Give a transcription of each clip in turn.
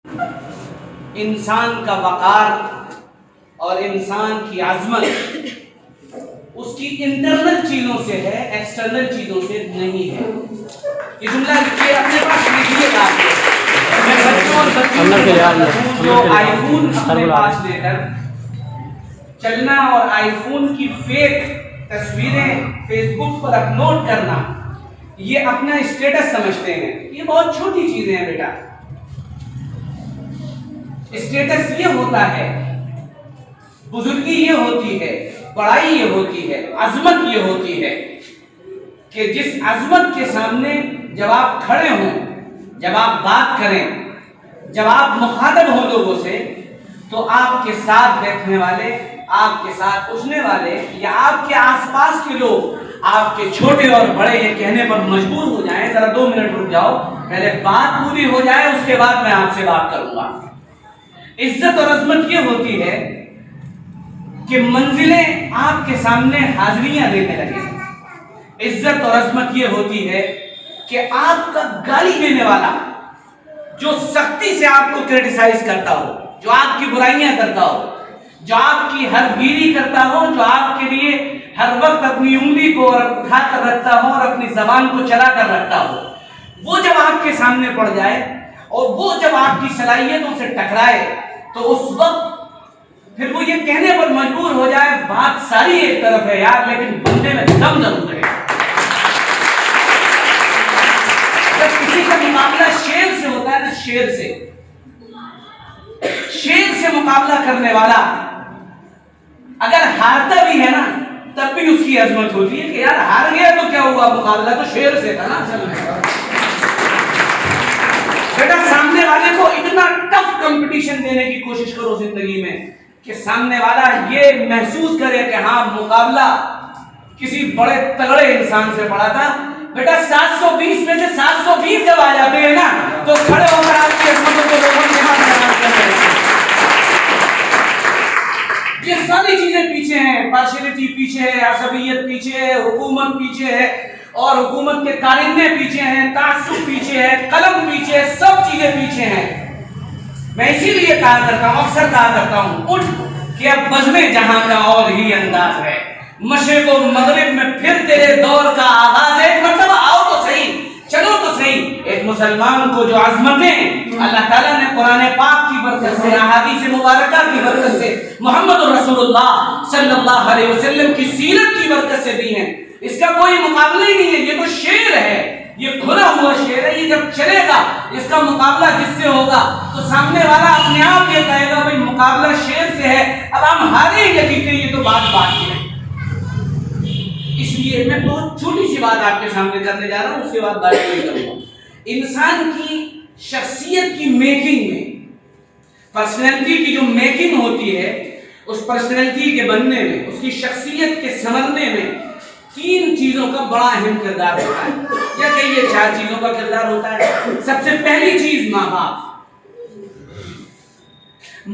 इंसान का वक़ार और इंसान की आज़मत उसकी इंटरनल चीज़ों से है, एक्सटर्नल चीज़ों से नहीं है। ये जुमला लिखिए, अपने पास लिखिएगा। मैं बच्चों और बच्चियों जो आईफोन अपने पास लेकर चलना और आईफोन की फेक तस्वीरें फेसबुक पर अपलोड करना ये अपना स्टेटस समझते हैं। ये बहुत छोटी चीजें हैं बेटा। स्टेटस ये होता है, बुजुर्गी ये होती है, बड़ाई ये होती है, अजमत ये होती है कि जिस अजमत के सामने जब आप खड़े हों, जब आप बात करें, जब आप मुखातब हो लोगों से, तो आपके साथ बैठने वाले, आपके साथ उठने वाले या आपके आसपास के लोग, आपके छोटे और बड़े ये कहने पर मजबूर हो जाएं, जरा 2 मिनट रुक जाओ, पहले बात पूरी हो जाए, उसके बाद मैं आपसे बात करूंगा। इज्जत और अजमत ये होती है कि मंजिलें आपके सामने हाजिरियां देने लगे। इज्जत और अजमत ये होती है कि आपका गाली देने वाला, जो सख्ती से आपको क्रिटिसाइज करता हो, जो आपकी बुराइयां करता हो, जो आपकी हर गिरी करता हो, जो आपके लिए हर वक्त अपनी उंगली को उठा कर रखता हो और अपनी जबान को चला कर रखता हो, वो जब आपके सामने पड़ जाए और वो जब आपकी सलाहियतों से टकराए, तो उस वक्त फिर वो ये कहने पर मजबूर हो जाए, बात सारी एक तरफ है यार, लेकिन बंदे में दम जरूर है। जब किसी का मुकाबला शेर से होता है ना, शेर से मुकाबला करने वाला अगर हारता भी है ना, तब भी उसकी अजमत होती है कि यार हार गया तो क्या हुआ, मुकाबला तो शेर से था ना। बेटा सामने वाले को इतना टफ कंपटीशन देने की कोशिश करो जिंदगी में कि सामने वाला ये महसूस करे कि हाँ, मुकाबला किसी बड़े तगड़े इंसान से पड़ा था। बेटा 720 में से 720 जब आ जाते हैं ना, तो खड़े होकर आपकी अजमतों को लोगों के साथ बयान करते हैं। ये सारी चीजें पीछे हैं, पार्शियलिटी पीछे है, असबियत पीछे है, हुकूमत पीछे है और हुकूमत के कारिंदे पीछे हैं, तासुब पीछे है, कलम पीछे है, सब चीजें पीछे हैं। मैं इसीलिए कहा करता हूँ, अक्सर कहा करता हूँ, उठ कि अब बज़्मे जहां का और ही अंदाज है, मशरिक़ व मग़रिब में फिर तेरे दौर का आगाज है। मतलब आओ तो सही, चलो तो सही। एक मुसलमान को जो अज़मतें अल्लाह ताला ने कुरान पाक की बरकत से, अहादीस मुबारका की बरकत से, मोहम्मद रसूलुल्लाह सल्लल्लाहु अलैहि वसल्लम की सीरत की बरकत से दी हैं, इसका कोई मुकाबला ही नहीं है। ये तो शेर है, ये खुला हुआ शेर है। ये जब चलेगा, इसका मुकाबला जिससे होगा तो सामने वाला अपने आप ये कहेगा भाई मुकाबला शेर से है, अब हम हारे या जीते ये तो बात की है। इसलिए मैं बहुत छोटी सी बात आपके सामने करने जा रहा हूं, उसके बाद बात नहीं करूंगा। इंसान की शख्सियत की मेकिंग में, पर्सनैलिटी की जो मेकिंग होती है, उस पर्सनैलिटी के बनने में, उसकी शख्सियत के संवरने में 3 चीजों का बड़ा अहम किरदार होता है, या कहिए 4 चीजों का किरदार होता है। सबसे पहली चीज माँ बाप।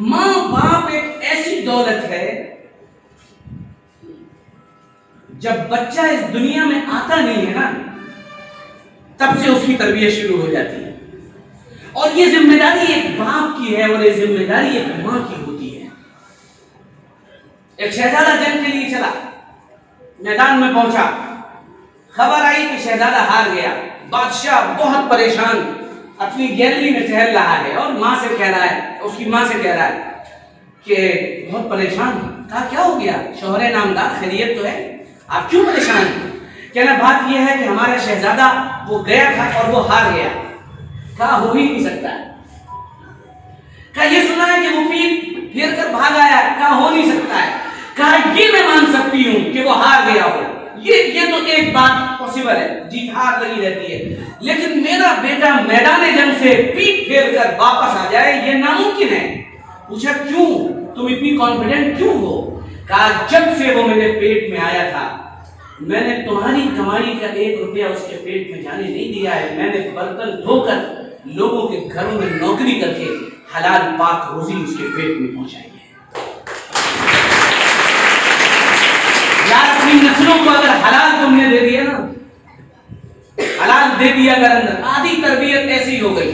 माँ बाप एक ऐसी दौलत है, जब बच्चा इस दुनिया में आता नहीं है ना, तब से उसकी तरबियत शुरू हो जाती है। और ये जिम्मेदारी एक बाप की है और ये जिम्मेदारी एक माँ की होती है। एक शहजादा जंग के लिए चला, मैदान में पहुंचा, खबर आई कि शहजादा हार गया। बादशाह बहुत परेशान अपनी गैलरी में टहल रहा है और माँ से कह रहा है, उसकी माँ से कह रहा है कि बहुत परेशान। कहा क्या हो गया, शोहरे नामदार, खैरियत तो है, आप क्यों परेशान हैं? कहना बात यह है कि हमारा शहजादा वो गया था और वो हार गया। कहा हो ही नहीं सकता। कहा ये सुना है कि वो पीठ फेर कर भाग आया। कहा हो नहीं सकता है। कहा ये मैं मान सकती हूँ कि वो हार गया हो, ये तो एक बात पॉसिबल है, जीत हार लगी रहती है, लेकिन मेरा बेटा मैदान जंग से पीठ फेर कर वापस आ जाए ये नामुमकिन है। पूछा क्यों, तुम इतनी कॉन्फिडेंट क्यों हो? कहा जब से वो मेरे पेट में आया था, मैंने तुम्हारी कमाई का 1 रुपया उसके पेट में जाने नहीं दिया है। मैंने बर्तन धोकर लोगों के घरों में नौकरी करके हलाल पाक रोजी उसके पेट में पहुंचाई है। यार अपनी नस्लों को अगर हलाल तुमने दे दिया ना, हलाल दे दिया अगर अंदर, आधी तरबियत ऐसी हो गई।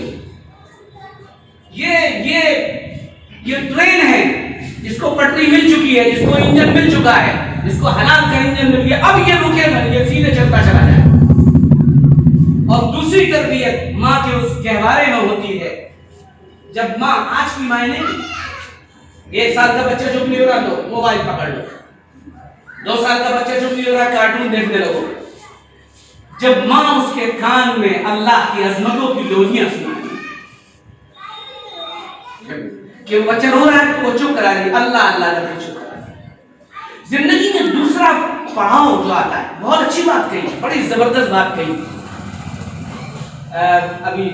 ये ट्रेन है जिसको पटरी मिल चुकी है, जिसको इंजन मिल चुका है, जिसको हलाल का इंजन मिल गया, अब ये रुकेगा, ये सीधे चलता चला जाए। और दूसरी तरबियत माँ के उस गहवारे में होती है, जब माँ, आज की मायने 1 साल का बच्चा चुप नहीं हो रहा तो मोबाइल पकड़ लो, 2 साल का बच्चा चुप नहीं हो रहा कार्टून देखने लगो। जब माँ उसके कान में अल्लाह की अजमतों की लोनियां सुनाती कि वो बच्चा रो रहा है तो वो चुप करा रही, अल्लाह अल्लाह करके चुप करा रही। जिंदगी में दूसरा पड़ाव जो आता है, बहुत अच्छी बात कही, बड़ी जबरदस्त बात कही। अभी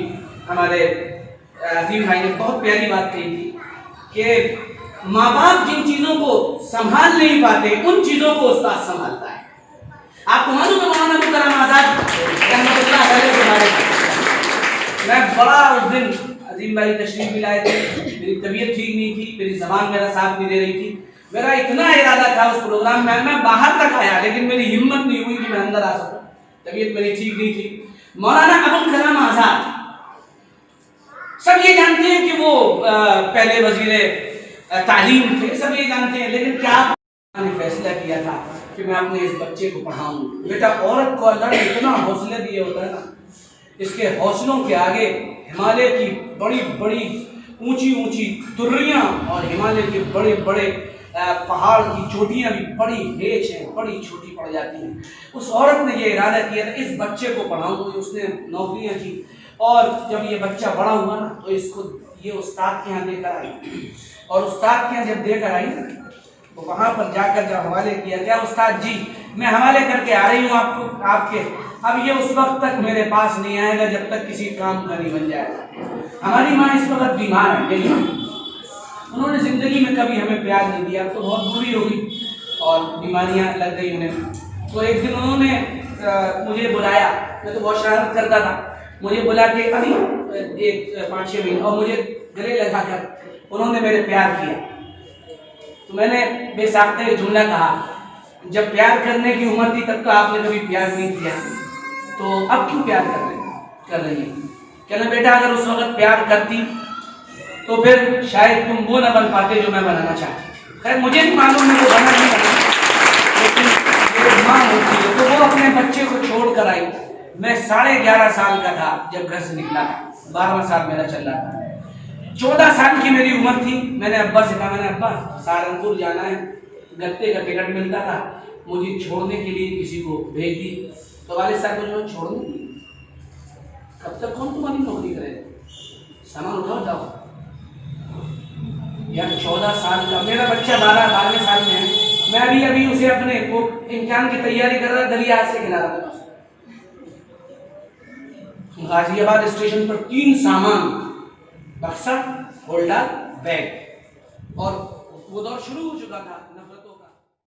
हमारे अजीम भाई ने बहुत प्यारी बात कही थी कि माँ बाप जिन चीजों को संभाल नहीं पाते उन चीजों को उस्ताद संभालता है। आपको मालूम है मौलाना मुकर्रम आजाद रहमतुल्लाह अलैह के बारे में, मैं बड़ा उस दिन अजीम भाई तशरीफ भी लाए थे, मेरी तबीयत ठीक नहीं थी, मेरी जबान मेरा साथ नहीं दे रही थी, मेरा इतना इरादा था उस प्रोग्राम में, मैं बाहर तक आया लेकिन मेरी हिम्मत नहीं हुई कि मैं अंदर आ सकूं, तबीयत मेरी ठीक नहीं थी। मौलाना अबुल कलाम आजाद, सब ये जानते हैं कि वो पहले वजीरे तालीम थे, सब ये जानते हैं, लेकिन क्या मैंने फैसला किया था कि मैं अपने इस बच्चे को पढ़ाऊं। बेटा, औरत को अल्लाह ने इतना हौसला दिया होता है ना, इसके हौसलों के आगे हिमालय की बड़ी बड़ी ऊंची ऊंची तुर्रियां और हिमालय के बड़े बड़े पहाड़ की चोटियां भी बड़ी हेच हैं, बड़ी छोटी पड़ जाती हैं। उस औरत ने ये इरादा किया था इस बच्चे को पढ़ाऊंगी, उसने नौकरियां की, और जब ये बच्चा बड़ा हुआ ना तो इसको ये उस्ताद के यहाँ देकर आई, और उस्ताद के यहाँ जब देकर आई तो वहां पर जाकर जब हवाले किया, क्या उस्ताद जी मैं हवाले करके आ रही हूँ आपको आपके, अब ये उस वक्त तक मेरे पास नहीं आएगा जब तक किसी काम का नहीं बन जाएगा। हमारी माँ इस वक्त बीमार है, यही उन्होंने जिंदगी में कभी हमें प्यार नहीं दिया, तो बहुत बुरी हो गई और बीमारियां लग गई उन्हें। तो एक दिन उन्होंने मुझे बुलाया, मैं तो बहुत शरारत करता था, मुझे बुला के अभी 5-6 महीने, और मुझे गले लगाकर उन्होंने मेरे प्यार किया। तो मैंने बेसाख्ते जुमला कहा, जब प्यार करने की उम्र थी तब तो आपने कभी प्यार नहीं किया, तो अब क्यों प्यार कर रही है? कहना बेटा अगर उस वक्त प्यार करती तो फिर शायद तुम वो ना बन पाते जो मैं बनाना चाहती। खैर मुझे भी मालूम है वो बना नहीं बना, लेकिन जो माँ होती है तो वो अपने बच्चे को छोड़ कर आई। मैं 11.5 साल का था जब घर से निकला था, 12वां साल मेरा चल रहा था, 14 साल की मेरी उम्र थी। मैंने अब्बा से कहा, मैंने अब्बा सहारनपुर जाना है, गत्ते का टिकट मिलता था, मुझे छोड़ने के लिए किसी को भेज दी। तो वालिद साहब को जो छोड़ने कब तक कौन तुम्हारी नौकरी करेगा, सामान उठाओ जाओ। यार 14 साल का मेरा बच्चा 12वें साल में है, मैं अभी उसे अपने वो इम्तिहान की तैयारी कर रहा, दरिया से खिला रहा था। गाजियाबाद स्टेशन पर 3 सामान, बक्सा, होल्डर, बैग, और वो दौर शुरू हो चुका था।